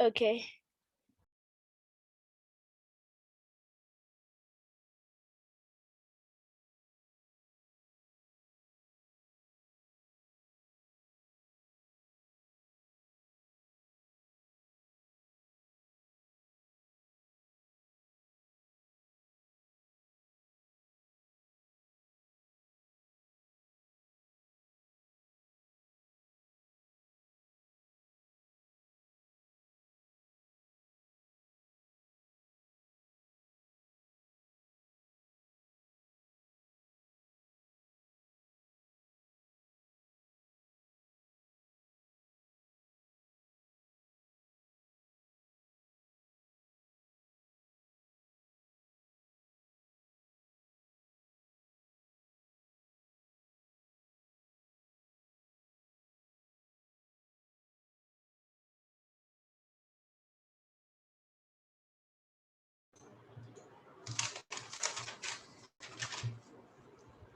Okay.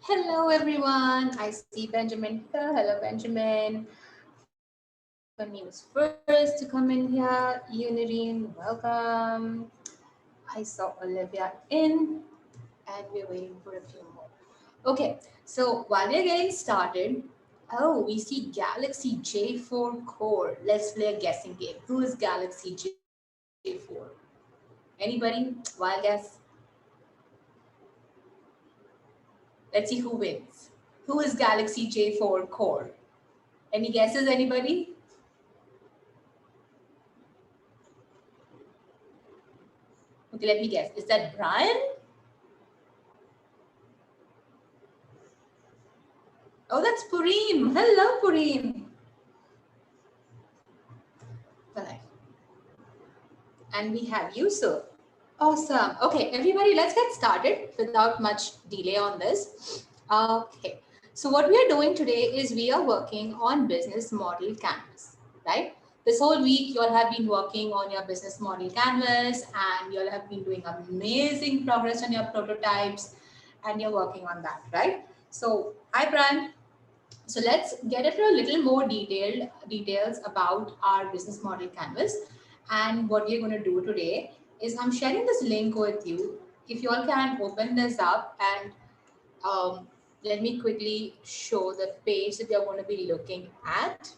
Hello everyone, I see Benjamin here. Hello Benjamin. When he was first to come in here, Unirine, welcome. I saw Olivia in and we're waiting for a few more. Okay, so while we're getting started, oh, we see Galaxy J4 Core. Let's play a guessing game. Who is Galaxy J4? Anybody? Wild guess? Let's see who wins. Who is Galaxy J4 Core? Any guesses, anybody? Okay, let me guess. Is that Brian? Oh, that's Pureem. Hello, Pureem. Palai. And we have Yusuf. Awesome. Okay, everybody, let's get started without much delay on this. Okay, so what we are doing today is we are working on business model canvas, right? This whole week, you all have been working on your business model canvas and you all have been doing amazing progress on your prototypes and you're working on that, right? So, hi, Brian. So let's get into a little more details about our business model canvas. And what we're going to do today is I'm sharing this link with you. If you all can open this up and let me quickly show the page that you're going to be looking at.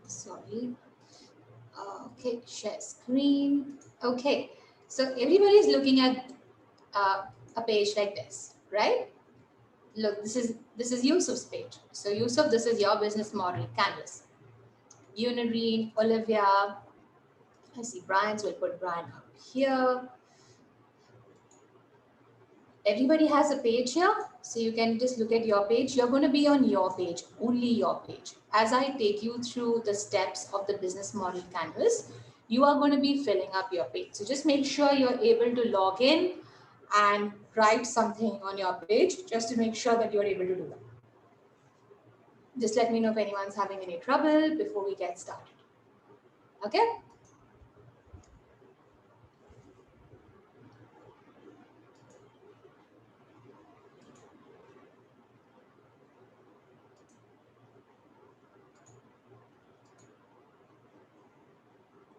Sorry. Okay, share screen. Okay, so everybody is looking at a page like this, right? Look, this is Yusuf's page. So Yusuf, this is your business model canvas. Unirine, Olivia, I see Brian, so we'll put Brian up here. Everybody has a page here, so you can just look at your page. You're going to be on your page, only your page. As I take you through the steps of the business model canvas, you are going to be filling up your page. So just make sure you're able to log in and write something on your page just to make sure that you're able to do that. Just let me know if anyone's having any trouble before we get started. Okay?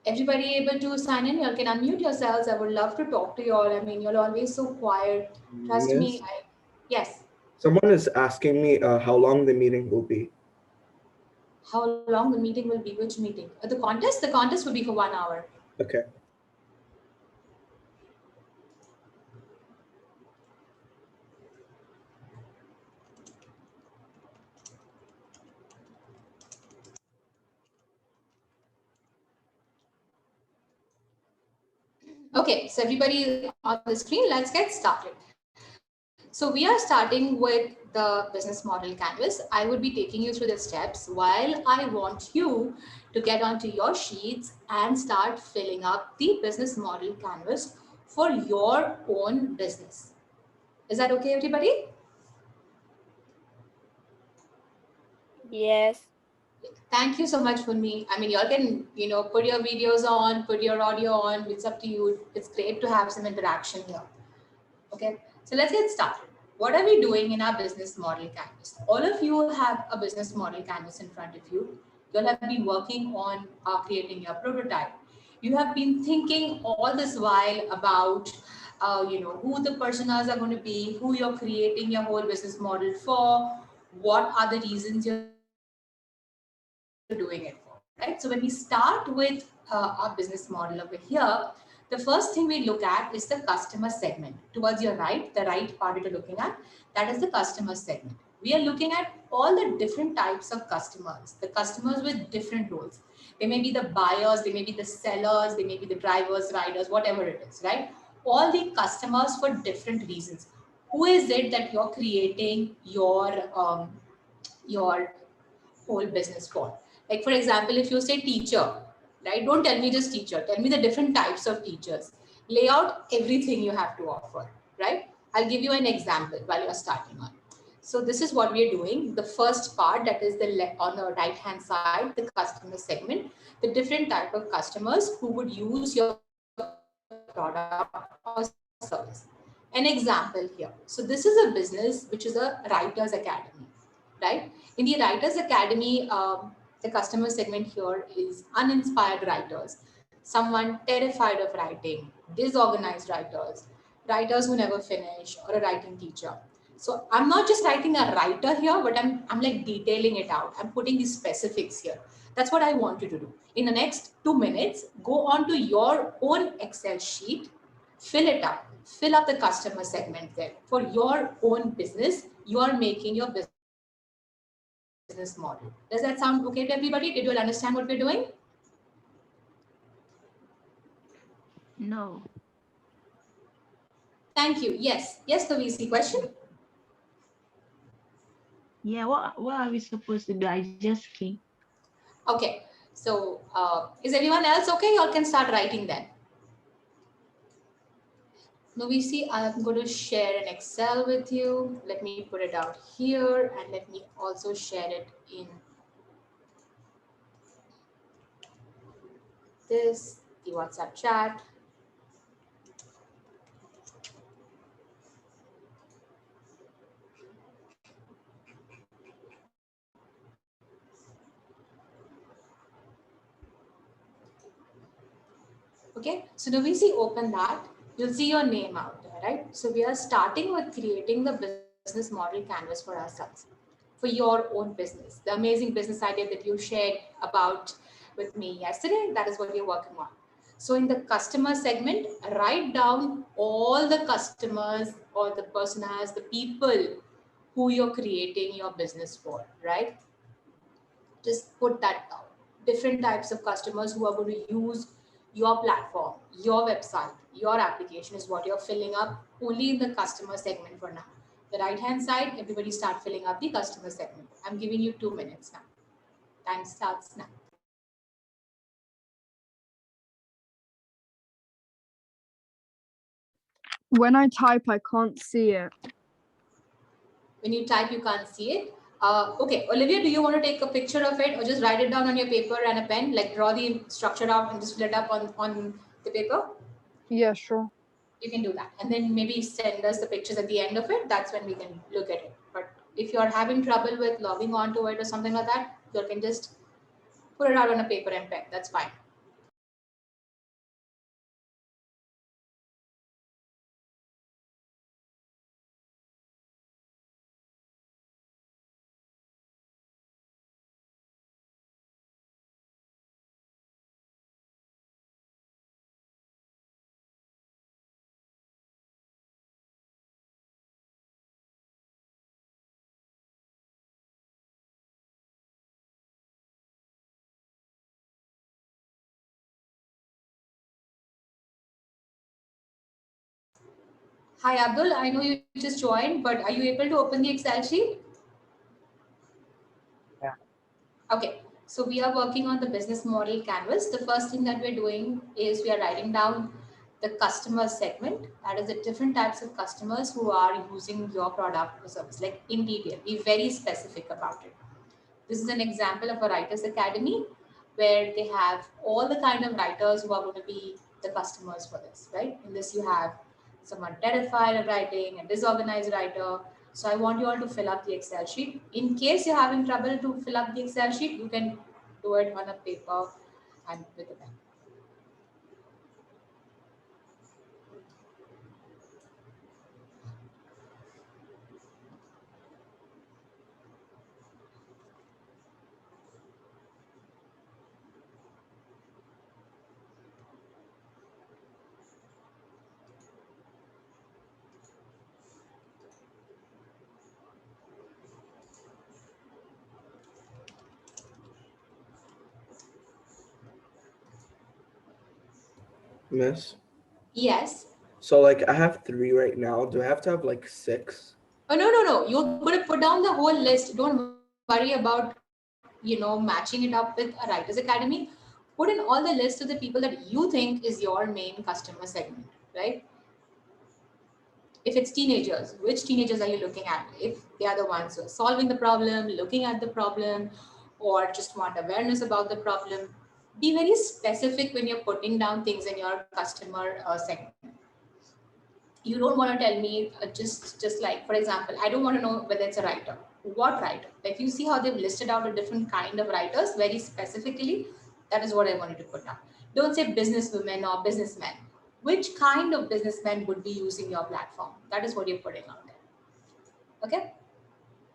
Everybody able to sign in? You all can unmute yourselves. I would love to talk to you all. I mean, you're always so quiet. Trust me. Yes. Yes. Someone is asking me how long the meeting will be. How long the meeting will be? Which meeting? The contest? The contest will be for 1 hour. Okay. Okay, so everybody on the screen, let's get started. So we are starting with the business model canvas. I would be taking you through the steps while I want you to get onto your sheets and start filling up the business model canvas for your own business. Is that okay, everybody? Yes. Thank you so much for me. I mean, y'all can, put your videos on, put your audio on. It's up to you. It's great to have some interaction here. Okay, so let's get started. what are we doing in our business model canvas? All of you have a business model canvas in front of you. You'll have been working on creating your prototype. You have been thinking all this while about who the personas are going to be, who you're creating your whole business model for, what are the reasons you're doing it for, right? So when we start with our business model over here, the first thing we look at is the customer segment. Towards your right, the right part that you're looking at, that is the customer segment. We are looking at all the different types of customers, the customers with different roles. They may be the buyers, they may be the sellers, they may be the drivers, riders, whatever it is, right? All the customers for different reasons. Who is it that you're creating your whole business for? Like, for example, if you say teacher, right? Don't tell me just teacher, tell me the different types of teachers. Lay out everything you have to offer, right? I'll give you an example while you're starting on. So this is what we're doing. The first part, that is on the right hand side, the customer segment, the different type of customers who would use your product or service. An example here. So this is a business which is a writer's academy, right? In the writer's academy, the customer segment here is uninspired writers, someone terrified of writing, disorganized writers who never finish, or a writing teacher. So I'm not just writing a writer here, but I'm like detailing it out. I'm putting these specifics here. That's what I want you to do. In the next 2 minutes, go on to your own Excel sheet, fill it up, fill up the customer segment there for your own business. You are making your business model. Does that sound okay to everybody? Did you all understand what we're doing? No. Thank you. Yes, the VC question. Yeah, what are we supposed to do? I just came. Okay, so is everyone else okay? You all can start writing then. Now we see I'm going to share an Excel with you. Let me put it out here, and let me also share it in the WhatsApp chat. Okay, so now we see open that, you'll see your name out there, right? So we are starting with creating the business model canvas for ourselves, for your own business, the amazing business idea that you shared about with me yesterday. That is what you're working on. So in the customer segment, write down all the customers or the personas, the people who you're creating your business for, right? Just put that down. Different types of customers who are going to use your platform, your website, your application is what you're filling up only in the customer segment for now. The right hand side, everybody start filling up the customer segment. I'm giving you 2 minutes now. Time starts now. When I type, I can't see it. When you type, you can't see it. Okay, Olivia, do you want to take a picture of it or just write it down on your paper and a pen? Like draw the structure out and just fill it up on the paper? Yeah, sure. You can do that. And then maybe send us the pictures at the end of it. That's when we can look at it. But if you're having trouble with logging onto it or something like that, you can just put it out on a paper and pen. That's fine. Hi, Abdul. I know you just joined, but are you able to open the Excel sheet? Yeah. Okay. So we are working on the business model canvas. The first thing that we're doing is we are writing down the customer segment. That is the different types of customers who are using your product or service, like in detail. Be very specific about it. This is an example of a writer's academy where they have all the kind of writers who are going to be the customers for this, right? In this, you have someone terrified of writing, a disorganized writer. So I want you all to fill up the Excel sheet. In case you're having trouble to fill up the Excel sheet, you can do it on a paper and with a pen. Miss? Yes. So like I have 3 right now. Do I have to have like 6? Oh, no. You're going to put down the whole list. Don't worry about, matching it up with a Writers Academy. Put in all the list of the people that you think is your main customer segment, right? If it's teenagers, which teenagers are you looking at? If they are the ones who are solving the problem, looking at the problem, or just want awareness about the problem, be very specific when you're putting down things in your customer segment. You don't want to tell me just like, for example, I don't want to know whether it's a writer. What writer? Like, you see how they've listed out a different kind of writers very specifically. That is what I wanted to put down. Don't say businesswomen or businessmen. Which kind of businessmen would be using your platform? That is what you're putting out there. Okay.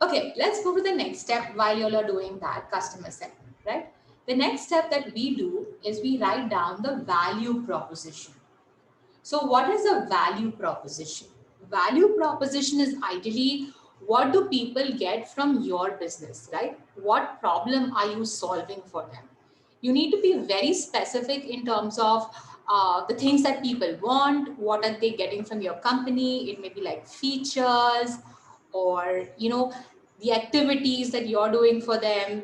Okay, let's go to the next step while you all are doing that customer segment, right? The next step that we do is we write down the value proposition. So what is a value proposition? Value proposition is ideally, what do people get from your business, right? What problem are you solving for them? You need to be very specific in terms of the things that people want. What are they getting from your company? It may be like features, or the activities that you're doing for them.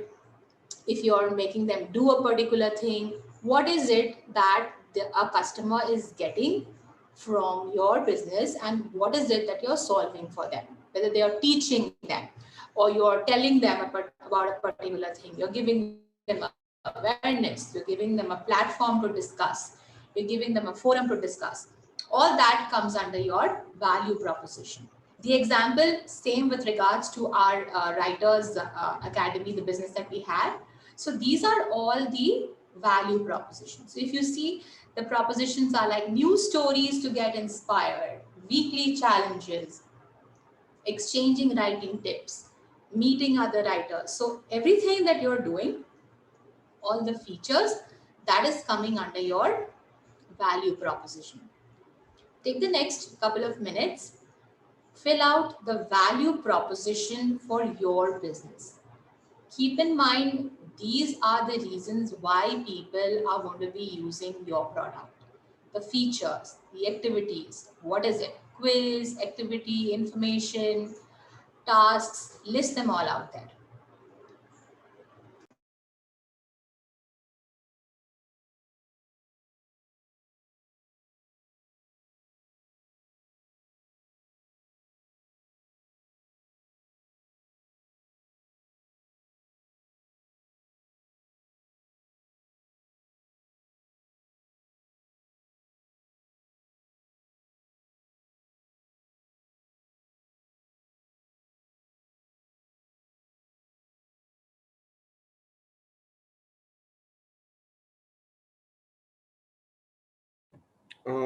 If you're making them do a particular thing, what is it that a customer is getting from your business, and what is it that you're solving for them? Whether they are teaching them, or you're telling them about a particular thing, you're giving them awareness, you're giving them a platform to discuss, you're giving them a forum to discuss. All that comes under your value proposition. The example, same with regards to our Writers Academy, the business that we have. So these are all the value propositions. So if you see, the propositions are like new stories to get inspired, weekly challenges, exchanging writing tips, meeting other writers. So everything that you're doing, all the features, that is coming under your value proposition. Take the next couple of minutes, fill out the value proposition for your business. Keep in mind, these are the reasons why people are going to be using your product. The features, the activities, what is it? Quiz, activity, information, tasks, list them all out there.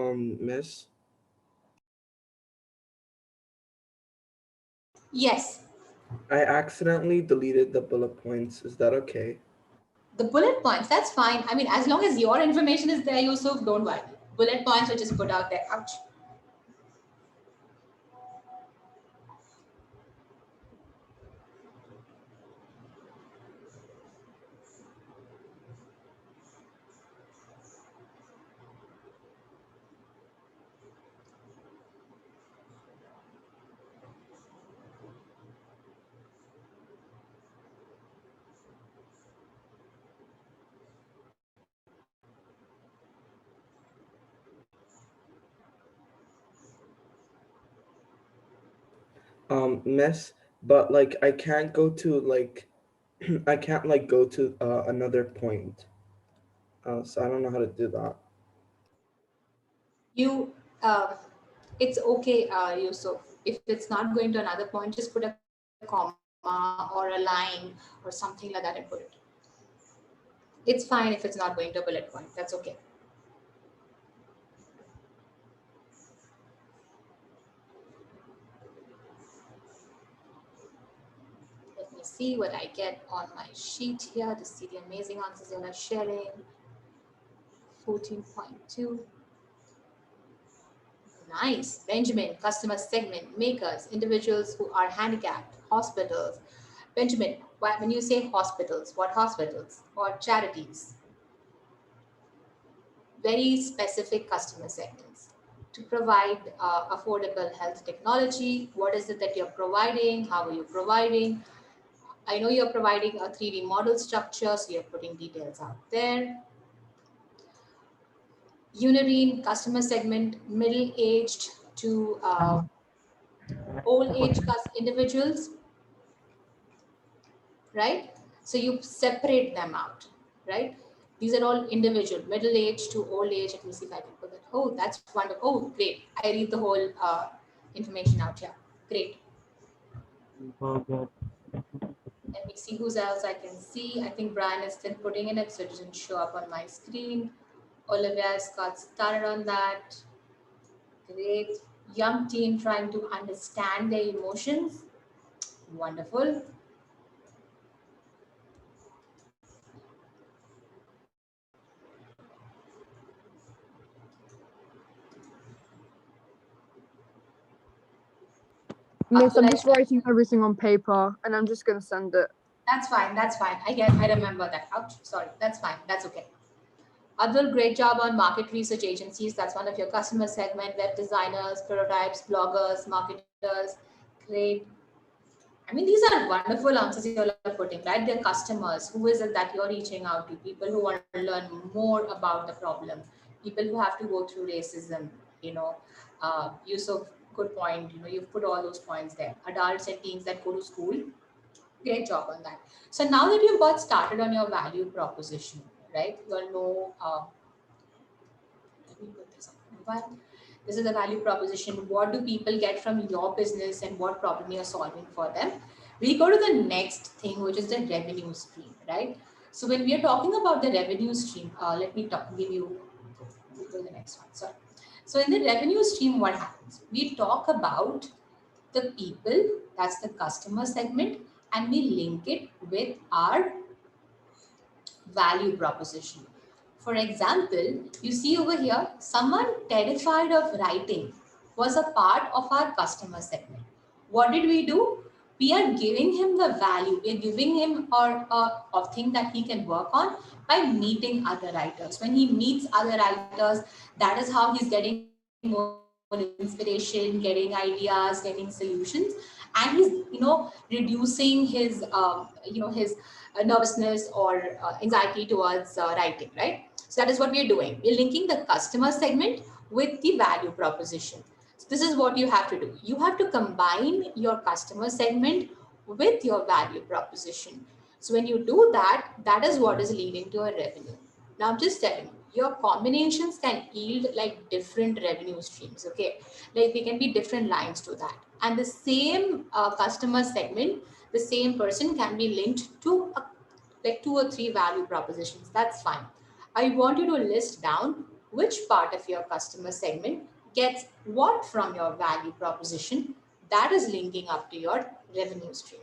Miss? Yes, I accidentally deleted the bullet points. Is that okay? the bullet points, that's fine. I mean, as long as your information is there, Yusuf, don't worry. Bullet points are just put out there. Ouch. Miss, but like I can't go to like I can't like go to another point. So I don't know how to do that. You, uh, It's okay, Yusuf. If it's not going to another point, just put a comma or a line or something like that and put it. It's fine if it's not going to a bullet point. That's okay. Let me see what I get on my sheet here to see the amazing answers you are sharing. 14.2. Nice. Benjamin, customer segment, makers, individuals who are handicapped, hospitals. Benjamin, when you say hospitals, what hospitals or charities? Very specific customer segments to provide affordable health technology. What is it that you're providing? How are you providing? I know you're providing a 3D model structure, so you're putting details out there. Unirine customer segment, middle-aged to old-age individuals, right? So you separate them out, right? These are all individual, middle-age to old age. Let me see if I can put that. Oh, that's wonderful. Oh, great. I read the whole information out here. Great. Let me see who's else I can see. I think Brian is still putting in it, so it doesn't show up on my screen. Olivia has got started on that. Great. Young teen trying to understand their emotions. Wonderful. Miss, I'm just writing everything on paper and I'm just gonna send it. That's fine. That's fine. I remember that. Ouch. Sorry. That's fine. That's okay. Adil, great job on market research agencies. That's one of your customer segment, web designers, prototypes, bloggers, marketers. Great. I mean, these are wonderful answers you're putting, right? They're customers. Who is it that you're reaching out to? People who want to learn more about the problem. People who have to go through racism, use of good point. You've put all those points there. Adults and teens that go to school. Great job on that. So now that you've got started on your value proposition, right? You'll know, let me put this on. This is the value proposition. What do people get from your business and what problem you're solving for them? We go to the next thing, which is the revenue stream, right? So when we are talking about the revenue stream, let me give you, we'll go to the next one. Sorry. So in the revenue stream, what happens? We talk about the people, that's the customer segment, and we link it with our value proposition. For example, you see over here, someone terrified of writing was a part of our customer segment. What did we do? We are giving him the value. We are giving him a thing that he can work on by meeting other writers. When he meets other writers, that is how he's getting more inspiration, getting ideas, getting solutions, and he's reducing his his nervousness or anxiety towards writing, right? So that is what we are doing. We're linking the customer segment with the value proposition. So this is what you have to do. You have to combine your customer segment with your value proposition. So when you do that, that is what is leading to a revenue. Now I'm just telling you, your combinations can yield like different revenue streams, okay? Like there can be different lines to that. And the same customer segment, the same person can be linked to like 2 or 3 value propositions. That's fine. I want you to list down which part of your customer segment gets what from your value proposition that is linking up to your revenue stream.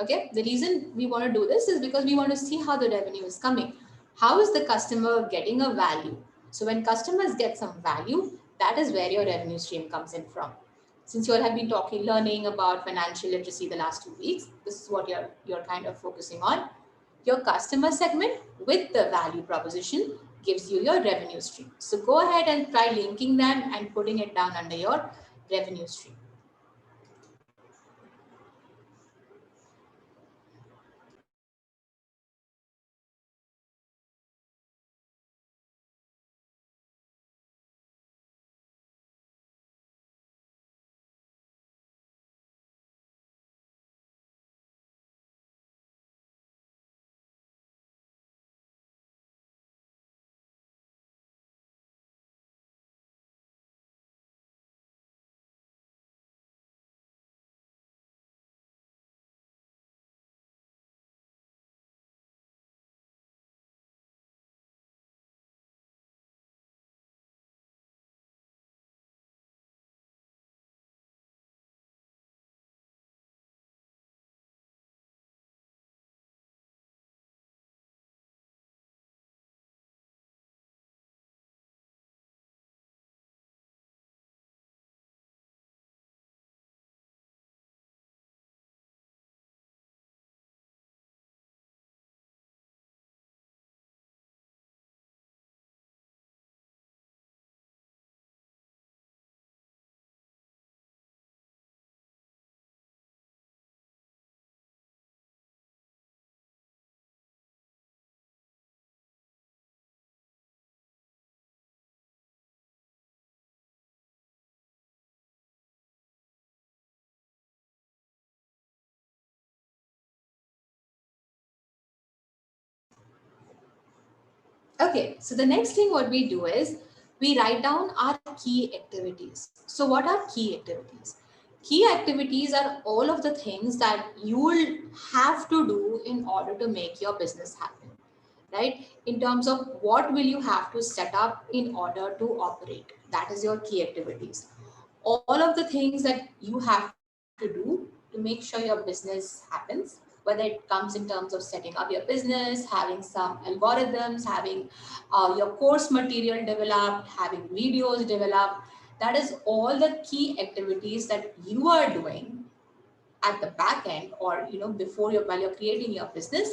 Okay, the reason we want to do this is because we want to see how the revenue is coming. How is the customer getting a value? So when customers get some value, that is where your revenue stream comes in from. Since you all have been learning about financial literacy the last 2 weeks, this is what you're kind of focusing on. Your customer segment with the value proposition gives you your revenue stream. So go ahead and try linking them and putting it down under your revenue stream. Okay, so the next thing what we do is we write down our key activities. So what are key activities? Key activities are all of the things that you will have to do in order to make your business happen, right? In terms of what will you have to set up in order to operate. That is your key activities. All of the things that you have to do to make sure your business happens, whether it comes in terms of setting up your business, having some algorithms, having your course material developed, having videos developed. That is all the key activities that you are doing at the back end, or before while you're creating your business,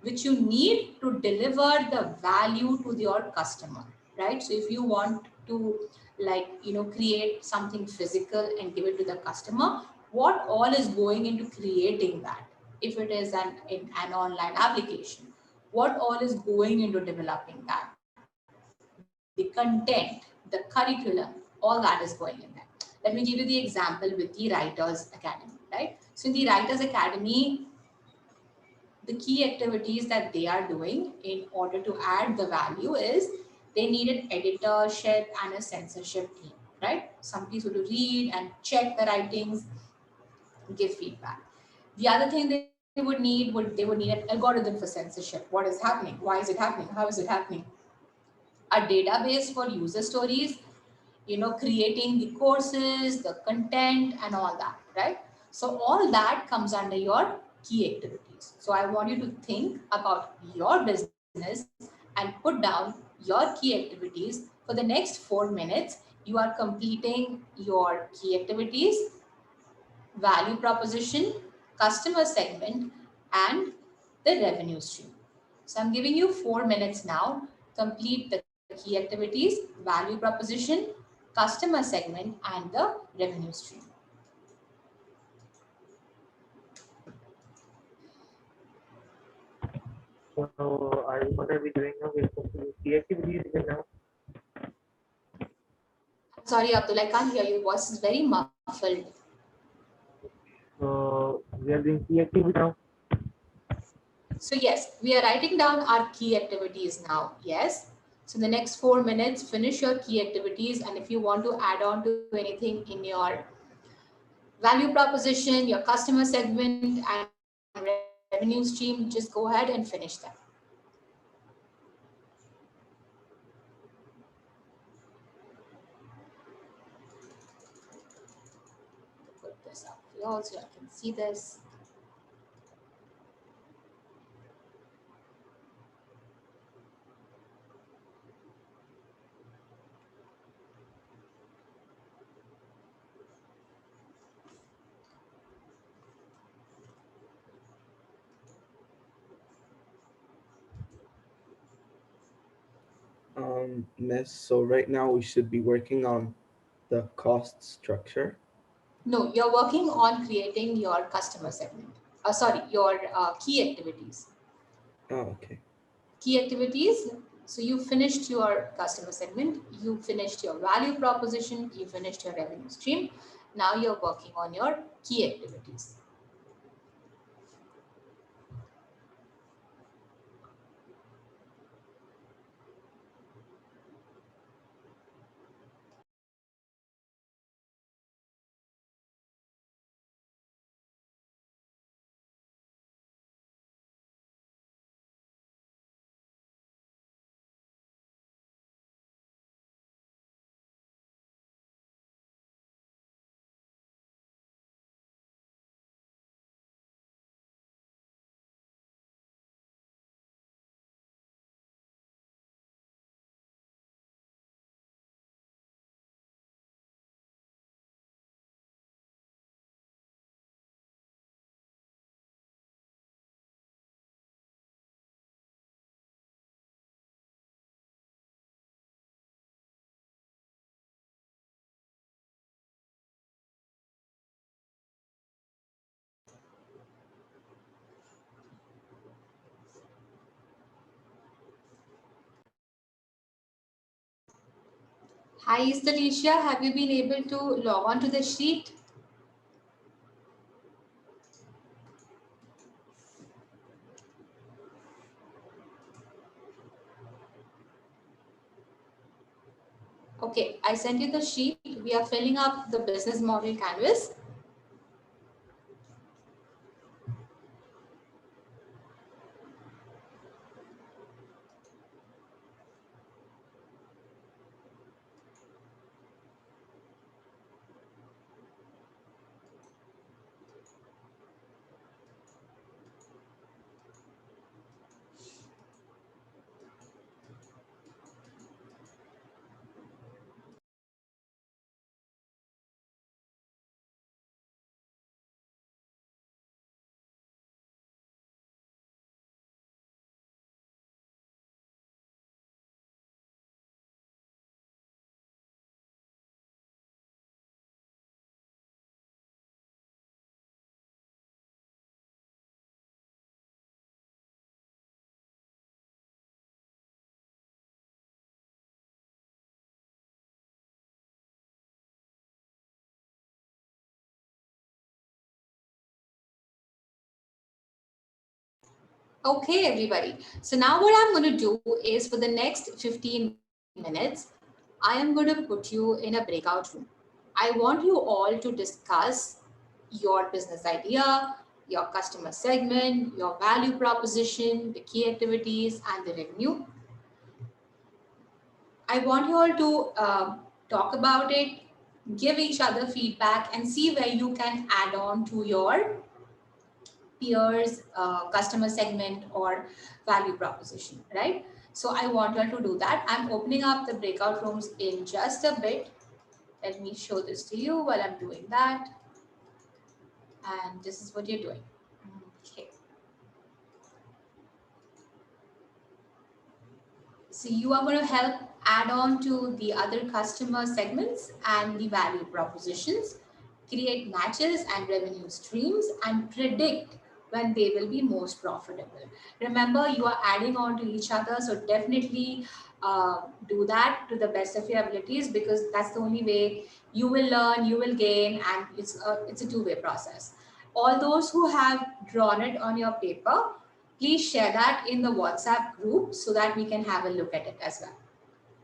which you need to deliver the value to your customer, right? So if you want to create something physical and give it to the customer, what all is going into creating that? If it is an online application, what all is going into developing that? The content, the curriculum, all that is going in there. Let me give you the example with the Writers Academy, right? So in the Writers Academy, the key activities that they are doing in order to add the value is they need an editorship and a censorship team, right? Somebody who to read and check the writings, give feedback. The other thing they would need they would need an algorithm for censorship. What is happening? Why is it happening? How is it happening? A database for user stories, creating the courses, the content, and all that, right? So all that comes under your key activities. So I want you to think about your business and put down your key activities. For the next 4 minutes, you are completing your key activities, value proposition, customer segment, and the revenue stream. So I'm giving you 4 minutes now. Complete the key activities, value proposition, customer segment, and the revenue stream. So, what are we doing now? We're supposed to do the activities even now. Sorry, Abdul, I can't hear you. Your voice is very muffled. So, we are doing the activity now. So yes, we are writing down our key activities now. Yes. So the next 4 minutes, finish your key activities. And if you want to add on to anything in your value proposition, your customer segment, and revenue stream, just go ahead and finish them. Put this up here so I can see this. Miss, so right now we should be working on the cost structure. No, you're working on creating your customer segment. Sorry, your key activities. Oh, okay. Key activities. So you finished your customer segment, you finished your value proposition, you finished your revenue stream. Now you're working on your key activities. Hi, Stalicia, have you been able to log on to the sheet? Okay, I sent you the sheet. We are filling up the business model canvas. Okay, everybody. So now what I'm going to do is for the next 15 minutes, I am going to put you in a breakout room. I want you all to discuss your business idea, your customer segment, your value proposition, the key activities, and the revenue. I want you all to talk about it, give each other feedback, and see where you can add on to your peers, customer segment, or value proposition, right? So I want you all to do that. I'm opening up the breakout rooms in just a bit. Let me show this to you while I'm doing that. And this is what you're doing. Okay. So you are going to help add on to the other customer segments and the value propositions, create matches and revenue streams, and predict when they will be most profitable. Remember, you are adding on to each other, so definitely do that to the best of your abilities, because that's the only way you will learn, you will gain, and it's a two-way process. All those who have drawn it on your paper, please share that in the WhatsApp group so that we can have a look at it as well.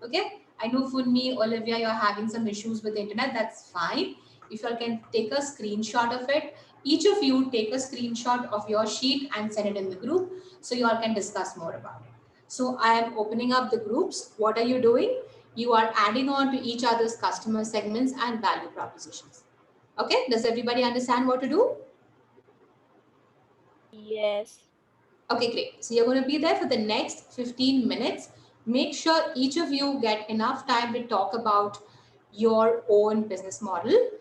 Okay, I know Funmi, Olivia, you're having some issues with the internet. That's fine. If you can take a screenshot of it, each of you take a screenshot of your sheet and send it in the group so you all can discuss more about it. So I am opening up the groups. What are you doing? You are adding on to each other's customer segments and value propositions. Okay, does everybody understand what to do? Yes. Okay, great. So you're going to be there for the next 15 minutes. Make sure each of you get enough time to talk about your own business model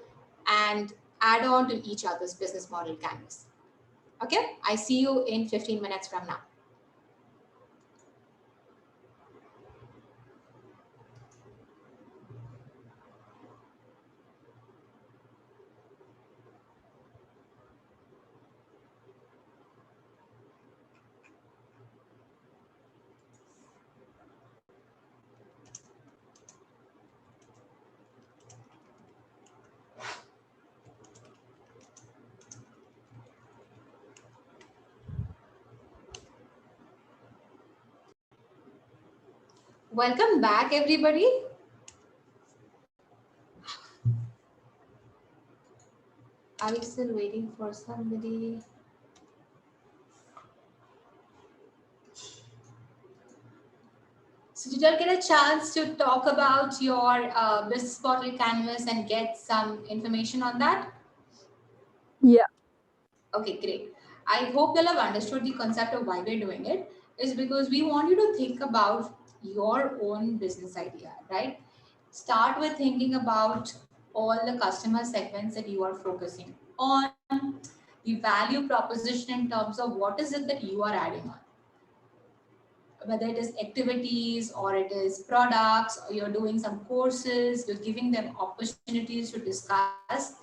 and add on to each other's business model canvas. Okay, I see you in 15 minutes from now. Welcome back, everybody. Are we still waiting for somebody? So did you all get a chance to talk about your business model canvas and get some information on that? Yeah. Okay, great. I hope you'll have understood the concept of why we're doing it. Is because we want you to think about your own business idea, right? Start with thinking about all the customer segments that you are focusing on, the value proposition in terms of what is it that you are adding on. Whether it is activities or it is products, or you're doing some courses, you're giving them opportunities to discuss,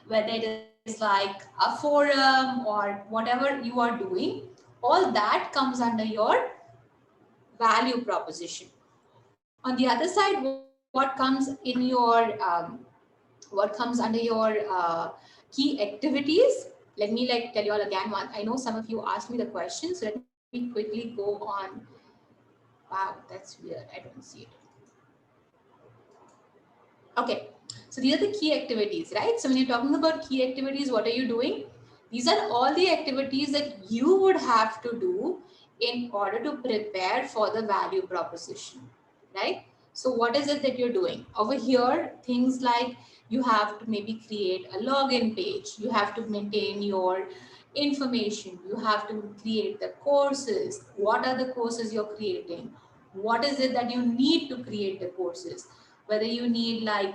whether it is like a forum or whatever you are doing, all that comes under your value proposition. On the other side, what comes in your what comes under your key activities? Let me tell you all again one. I know some of you asked me the question, so let me quickly go on. Wow, that's weird. I don't see it. Okay, so these are the key activities, right? So when you're talking about key activities, what are you doing? These are all the activities that you would have to do in order to prepare for the value proposition, right? So what is it that you're doing? Over here, things like you have to maybe create a login page, you have to maintain your information, you have to create the courses. What are the courses you're creating? What is it that you need to create the courses? Whether you need like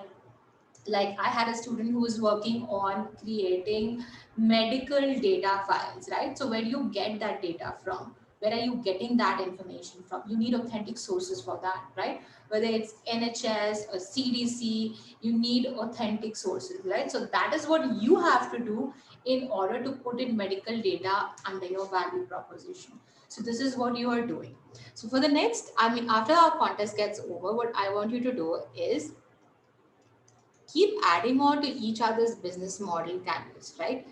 I had a student who was working on creating medical data files, right? So where do you get that data from? Where are you getting that information from? You need authentic sources for that, right? Whether it's NHS or CDC, you need authentic sources, right? So that is what you have to do in order to put in medical data under your value proposition. So this is what you are doing. So for the next, I mean, after our contest gets over, what I want you to do is keep adding on to each other's business model canvas, right?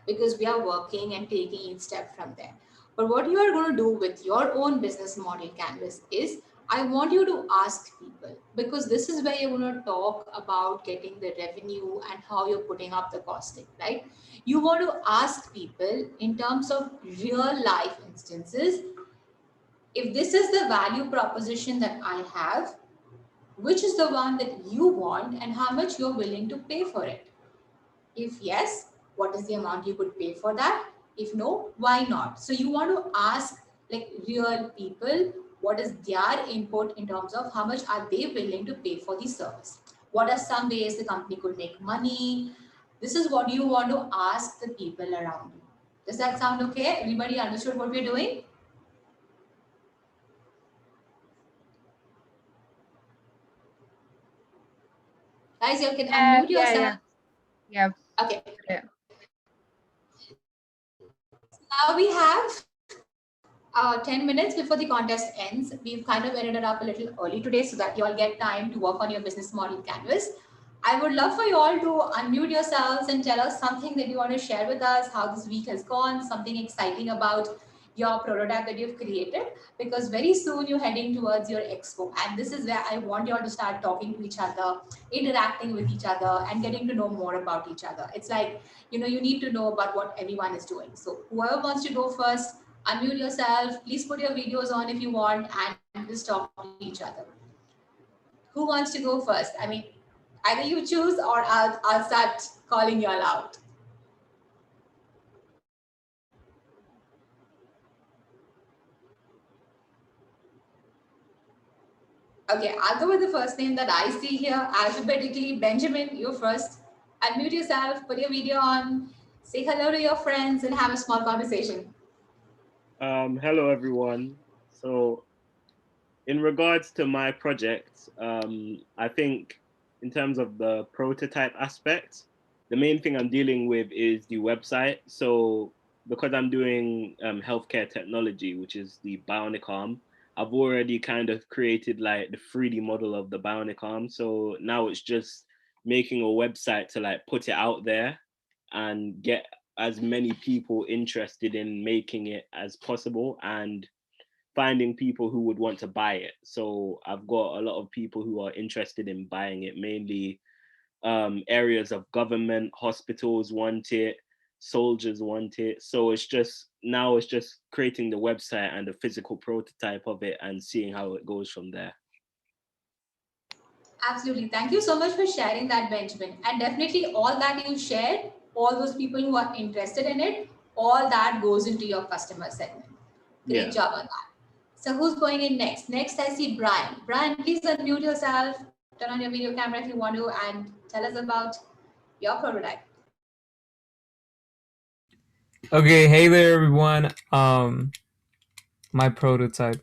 Because we are working and taking each step from there. But what you are going to do with your own business model canvas is I want you to ask people, because this is where you're going to talk about getting the revenue and how you're putting up the costing, right? You want to ask people in terms of real life instances, if this is the value proposition that I have, which is the one that you want and how much you're willing to pay for it. If yes, what is the amount you could pay for that? If no, why not? So you want to ask like real people what is their input in terms of how much are they willing to pay for the service. What are some ways the company could make money? This is what you want to ask the people around you. Does that sound okay? Everybody understood what we're doing? Guys, you can unmute yourself. Yeah. Okay. Yeah. Now we have 10 minutes before the contest ends. We've kind of ended it up a little early today so that you all get time to work on your business model canvas. I would love for you all to unmute yourselves and tell us something that you want to share with us, how this week has gone, something exciting about your prototype that you've created, because very soon you're heading towards your expo. And this is where I want you all to start talking to each other, interacting with each other, and getting to know more about each other. It's like, you know, you need to know about what everyone is doing. So whoever wants to go first, unmute yourself. Please put your videos on if you want and just talk to each other. Who wants to go first? I mean, either you choose or I'll start calling you all out. Okay, I'll go with the first name that I see here alphabetically. Benjamin, you first. Unmute yourself, put your video on, say hello to your friends, and have a small conversation. Hello, everyone. So, in regards to my project, I think in terms of the prototype aspect, the main thing I'm dealing with is the website. So, because I'm doing healthcare technology, which is the bionic arm, I've already kind of created like the 3D model of the bionic arm. So now it's just making a website to like put it out there and get as many people interested in making it as possible and finding people who would want to buy it. So I've got a lot of people who are interested in buying it, mainly areas of government, hospitals want it, soldiers want it. So it's just now it's just creating the website and the physical prototype of it and seeing how it goes from there. Absolutely. Thank you so much for sharing that, Benjamin. And definitely all that you shared, all those people who are interested in it, all that goes into your customer segment. Great job on that. So who's going in next? Next, I see Brian. Brian, please unmute yourself, turn on your video camera if you want to, and tell us about your prototype. Okay, hey there everyone. My prototype.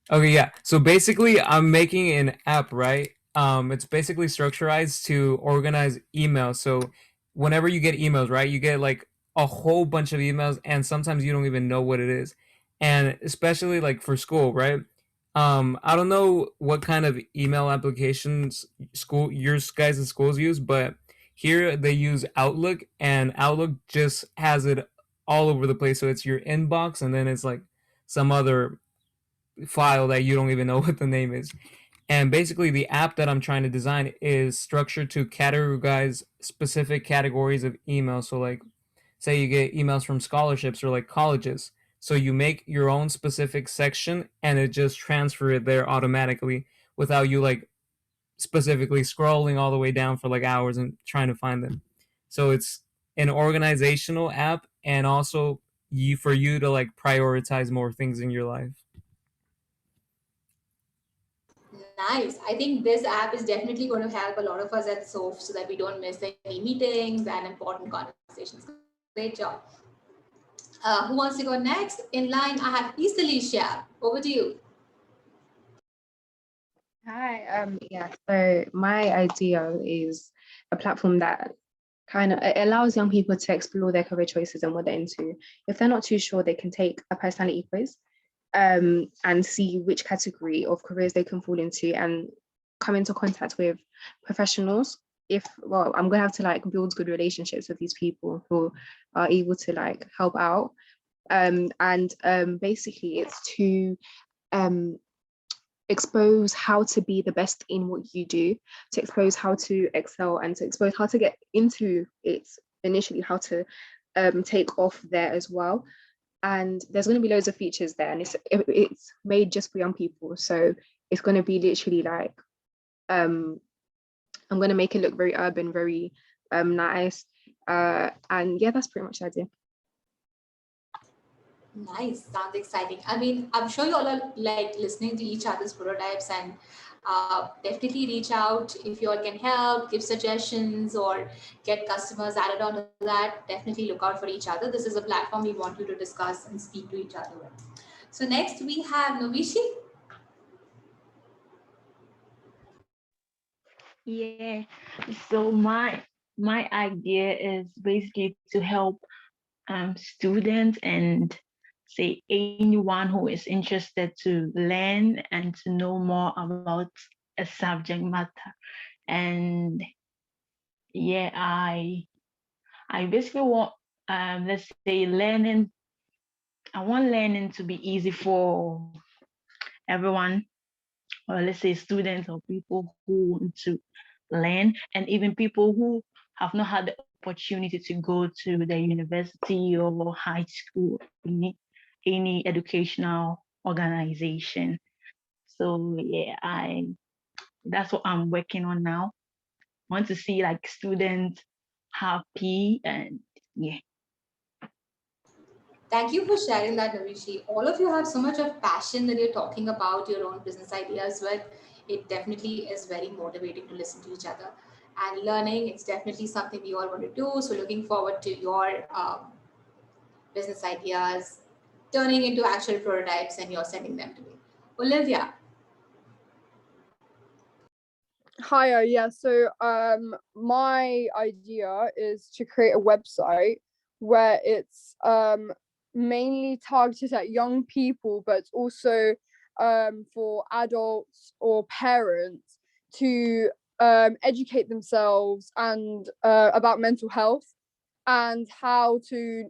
Okay, yeah. So basically I'm making an app, right? It's basically structurized to organize emails. So whenever you get emails, right, you get like a whole bunch of emails and sometimes you don't even know what it is. And especially like for school, right? I don't know what kind of email applications your guys' schools use, but here they use Outlook and Outlook just has it all over the place. So it's your inbox and then it's like some other file that you don't even know what the name is. And basically, the app that I'm trying to design is structured to categorize specific categories of email. So, like, say you get emails from scholarships or like colleges. So you make your own specific section and it just transfer it there automatically without you like specifically scrolling all the way down for like hours and trying to find them. So it's an organizational app and also for you to like prioritize more things in your life. Nice. I think this app is definitely going to help a lot of us at SOF so that we don't miss any meetings and important conversations. Great job. Who wants to go next? In line, I have East Alicia. Over to you. Hi, yeah, so my idea is a platform that kind of allows young people to explore their career choices and what they're into. If they're not too sure, they can take a personality quiz and see which category of careers they can fall into and come into contact with professionals. Well, I'm gonna have to like build good relationships with these people who are able to like help out. Basically it's to expose how to be the best in what you do, to expose how to excel, and to expose how to get into it initially, how to take off there as well. And there's going to be loads of features there, and it's made just for young people. So it's going to be literally like, I'm going to make it look very urban, very nice. And yeah, that's pretty much the idea. Nice, sounds exciting. I mean, I'm sure you all are like listening to each other's prototypes and definitely reach out if you all can help, give suggestions or get customers added on to that. Definitely look out for each other. This is a platform we want you to discuss and speak to each other with. So next we have Novishi. Yeah. So my idea is basically to help students and say anyone who is interested to learn and to know more about a subject matter. And yeah, I basically want let's say learning. I want learning to be easy for everyone, or let's say students or people who want to learn, and even people who have not had the opportunity to go to the university or high school, any educational organization. So yeah, that's what I'm working on now. I want to see like students happy and yeah. Thank you for sharing that, Novishi. All of you have so much of passion that you're talking about your own business ideas with. It definitely is very motivating to listen to each other. And learning, it's definitely something we all want to do. So looking forward to your business ideas turning into actual prototypes and you're sending them to me. Olivia. Hiya, yeah. So my idea is to create a website where it's mainly targeted at young people, but also for adults or parents to educate themselves and about mental health and how to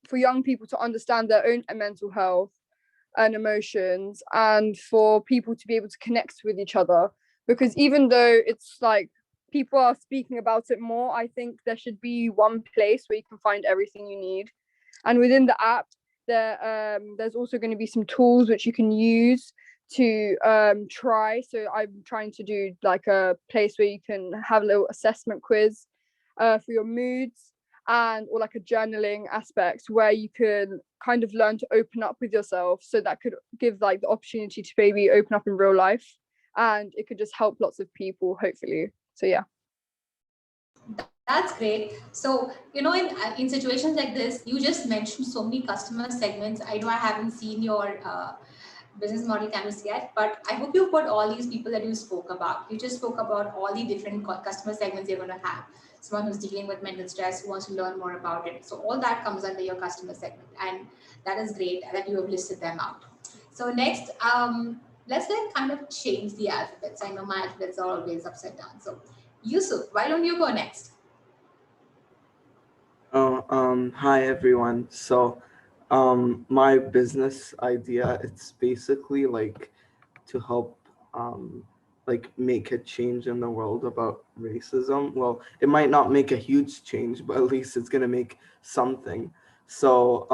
for young people to understand their own mental health and emotions, and for people to be able to connect with each other. Because even though it's like people are speaking about it more, I think there should be one place where you can find everything you need. And within the app, there's also going to be some tools which you can use to try. So I'm trying to do like a place where you can have a little assessment quiz for your moods, and or like a journaling aspect where you can kind of learn to open up with yourself. So that could give like the opportunity to maybe open up in real life, and it could just help lots of people, hopefully. So yeah. That's great. So, you know, in situations like this, you just mentioned so many customer segments. I know I haven't seen your business model canvas yet, but I hope you put all these people that you spoke about. You just spoke about all the different customer segments you're going to have. Someone who's dealing with mental stress, who wants to learn more about it. So all that comes under your customer segment. And that is great that you have listed them out. So next, let's like kind of change the alphabets. I know my alphabets are always upside down. So Yusuf, why don't you go next? Hi everyone. So, my business idea, it's basically like to help like make a change in the world about racism. Well, it might not make a huge change, but at least it's gonna make something. So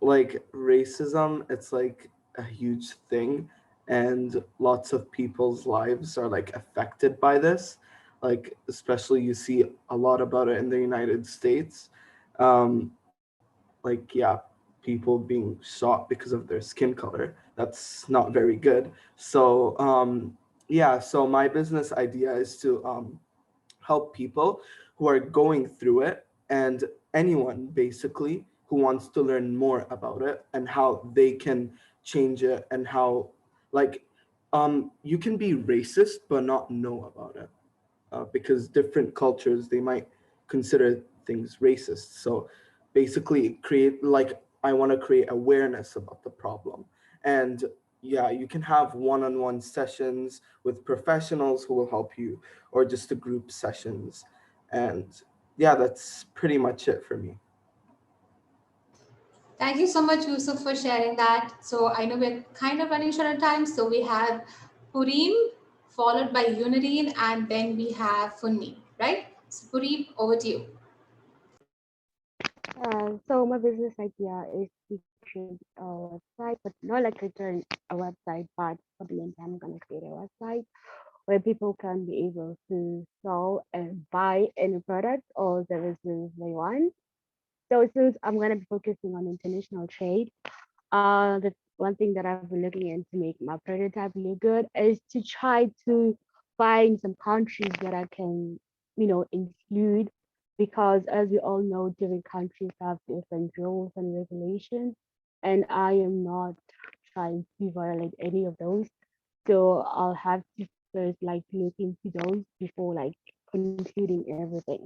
like racism, it's like a huge thing, and lots of people's lives are like affected by this. Like especially you see a lot about it in the United States. Um, like yeah, people being shot because of their skin color. That's not very good. So yeah, so my business idea is to help people who are going through it, and anyone basically who wants to learn more about it and how they can change it, and how like you can be racist but not know about it, because different cultures they might consider things racist. So basically create like I want to create awareness about the problem. And yeah, you can have one-on-one sessions with professionals who will help you, or just the group sessions. And yeah, that's pretty much it for me. Thank you so much, Yusuf, for sharing that. So I know we're kind of running short on time. So we have Purim, followed by Unirine, and then we have Funmi, right? So Purim, over to you. So my business idea is to create a website, but not like return a website, but for the meantime, I'm gonna create a website where people can be able to sell and buy any product or services they want. So since I'm gonna be focusing on international trade, the one thing that I've been looking into to make my prototype look good is to try to find some countries that I can, include, because as we all know, different countries have different rules and regulations, and I am not trying to violate any of those. So I'll have to first like look into those before like concluding everything.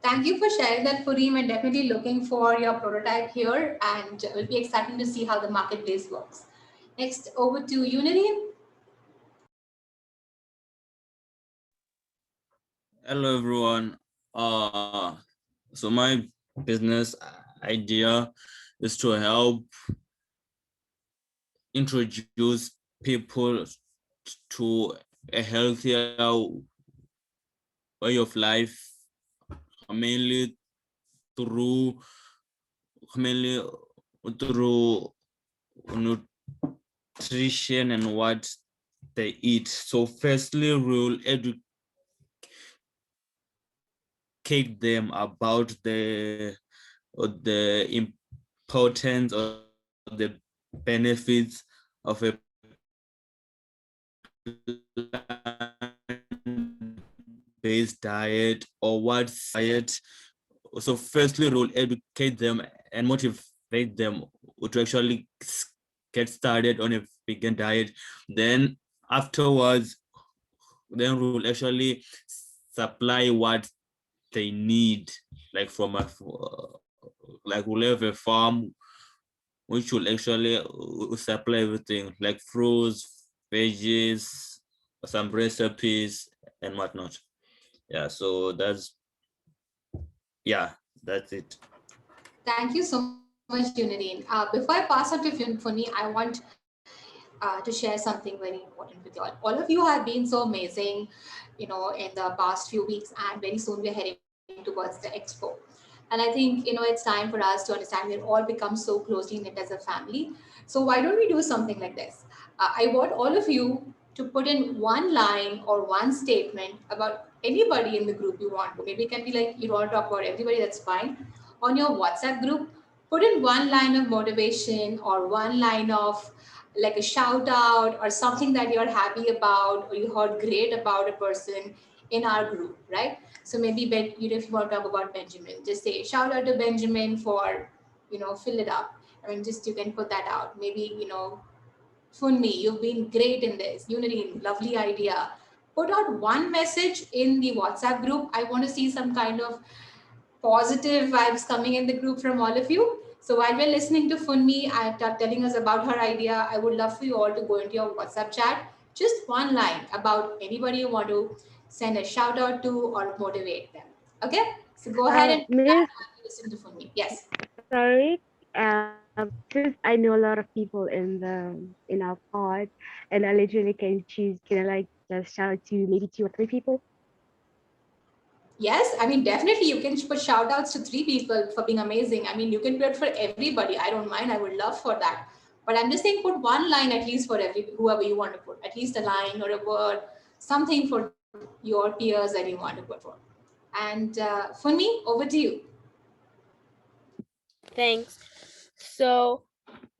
Thank you for sharing that, Purim, and definitely looking for your prototype here. And it will be exciting to see how the marketplace works. Next, over to Unirine. Hello everyone. So my business idea is to help introduce people to a healthier way of life, mainly through mainly through nutrition and what they eat. So firstly, we'll educate them about the importance or the benefits of a plant-based diet or what diet. So firstly, we'll educate them and motivate them to actually get started on a vegan diet. Then afterwards, then we'll actually supply what they need, like from a like we'll have a farm which will actually supply everything like fruits, veggies, some recipes and whatnot. Yeah, so that's it. Thank you so much, Unirine. Before I pass on to Funmi, I want to share something very important with you all. All of you have been so amazing, in the past few weeks, and very soon we're heading towards the expo. And I think, it's time for us to understand we're all become so closely knit as a family. So why don't we do something like this? I want all of you to put in one line or one statement about anybody in the group you want to. Maybe it can be like you don't want to talk about everybody, that's fine. On your WhatsApp group, put in one line of motivation or one line of like a shout out or something that you're happy about or you heard great about a person in our group, right? So maybe if you want to talk about Benjamin, just say shout out to Benjamin for, fill it up. I mean, just you can put that out. Maybe, Funmi, you've been great in this. Unity, lovely idea. Put out one message in the WhatsApp group. I want to see some kind of positive vibes coming in the group from all of you. So while we're listening to Funmi telling us about her idea, I would love for you all to go into your WhatsApp chat. Just one line about anybody you want to send a shout out to or motivate them. Okay? So go ahead and Miss, listen to Funmi. Yes. sorry. Because I know a lot of people in our pod, and I literally can choose, can I like just shout out to maybe 2 or 3 people? Yes, I mean, definitely you can put shout outs to 3 people for being amazing. I mean, you can do it for everybody. I don't mind. I would love for that. But I'm just saying, put one line at least for whoever you want to put, at least a line or a word, something for your peers that you want to put for. And for me, over to you. Thanks. So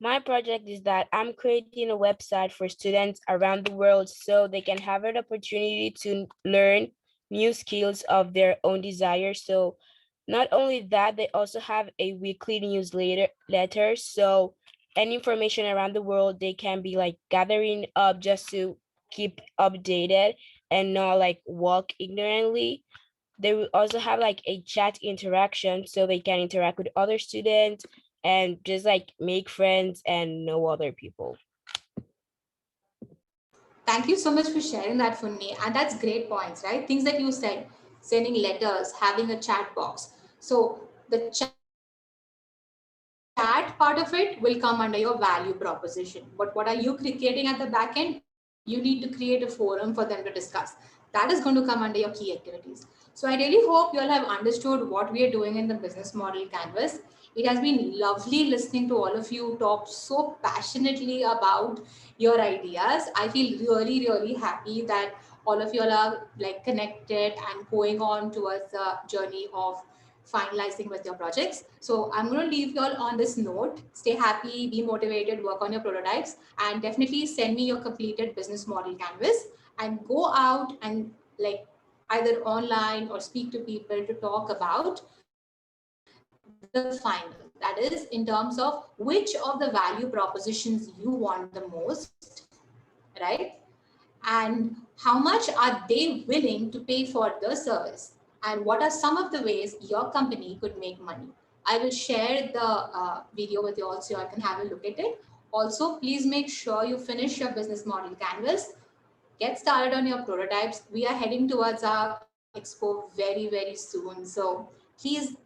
my project is that I'm creating a website for students around the world so they can have an opportunity to learn new skills of their own desire. So not only that, they also have a weekly newsletter. So any information around the world, they can be like gathering up just to keep updated and not like walk ignorantly. They will also have like a chat interaction so they can interact with other students and just like make friends and know other people. Thank you so much for sharing that for me. And that's great points, right? Things that you said, sending letters, having a chat box. So the chat part of it will come under your value proposition. But what are you creating at the back end? You need to create a forum for them to discuss. That is going to come under your key activities. So I really hope you all have understood what we are doing in the business model canvas. It has been lovely listening to all of you talk so passionately about your ideas. I feel really, really happy that all of you all are like connected and going on towards the journey of finalizing with your projects. So I'm going to leave you all on this note. Stay happy, be motivated, work on your prototypes, and definitely send me your completed business model canvas and go out and like either online or speak to people to talk about the final. That is in terms of which of the value propositions you want the most, right? And how much are they willing to pay for the service, and what are some of the ways your company could make money. I will share the video with you all so you can have a look at it. Also, please make sure you finish your business model canvas, get started on your prototypes. We are heading towards our expo very, very soon, so please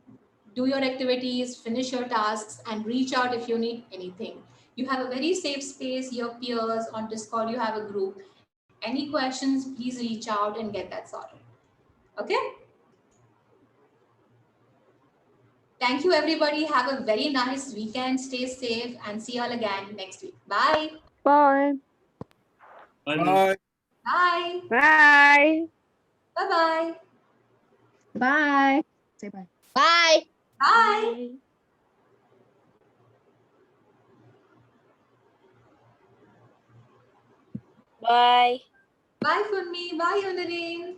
do your activities, finish your tasks, and reach out if you need anything. You have a very safe space, your peers on Discord, you have a group. Any questions, please reach out and get that sorted. Okay? Thank you, everybody. Have a very nice weekend. Stay safe and see you all again next week. Bye. Bye. Bye. Bye. Bye. Bye-bye. Bye. Say bye. Bye. Bye. Bye. Bye, Funmi. Bye, Honorine.